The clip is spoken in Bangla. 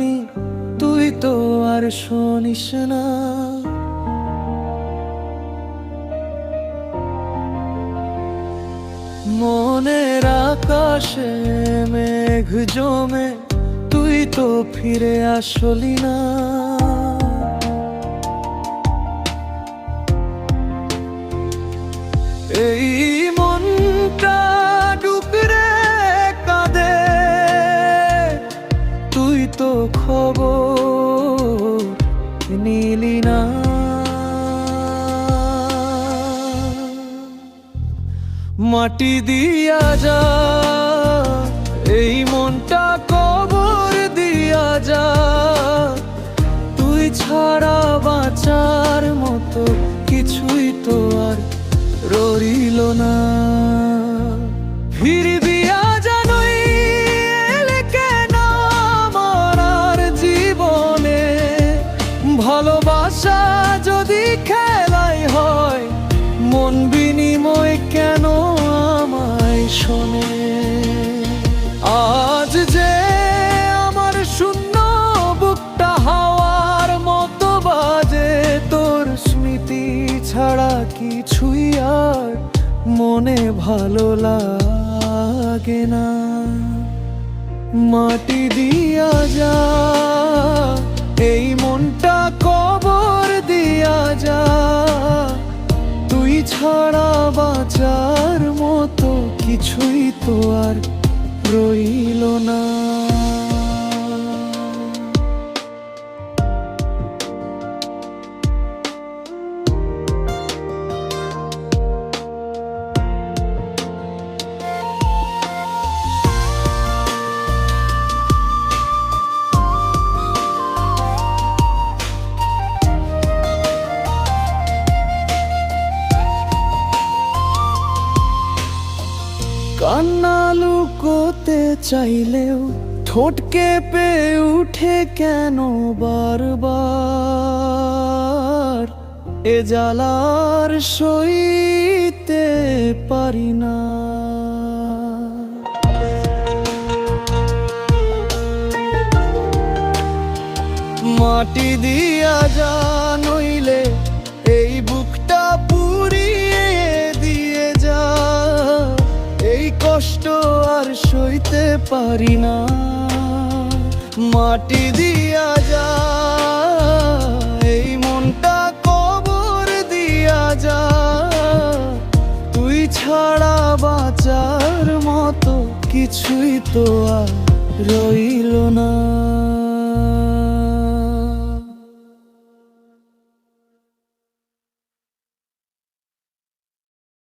কাহিনী তুই তো আর শুনিস না। মনের আকাশে মেঘ জমে তুই তো ফিরে আসলি না। এই মনটা ডুকরে কাঁদে তুই তো খবর নিলি না। মাটি দিয়া যা এই মনটা কবর দিয়া যা, তুই ছাড়া বাঁচার মতো কিছুই তো আর রইল না। ফিরবি জানোই এলে কেন আমার জীবনে, ভালোবাসা যদি খেলাই হয় মন বিনিময় কেন আমায় শোনে। আজ যে আমার শূন্য বুকটা হাওয়ার মতো বাজে, তোর স্মৃতি ছাড়া কিছুই আর মনে ভালো লাগে না। মাটি দিয়া যা এই মনটা কবর দিয়া যা, তুই ছাড়া বাঁচার মতো কিছুই তো আর রইল না। কান্না লুকোতে চাইলেও ঠোঁট কেঁপে উঠে কেন বারবার, এ জ্বালার সইতে পারি না। মাটি দিয়া যা নইলে এই বুকটা পুড়িয়ে দিয়ে যা, এই কষ্ট আর সইতে পারি না। মাটি দিয়া যা এই মনটা কবর দিয়া যা, তুই ছাড়া বাঁচার মতো কিছুই তো আর রইল না।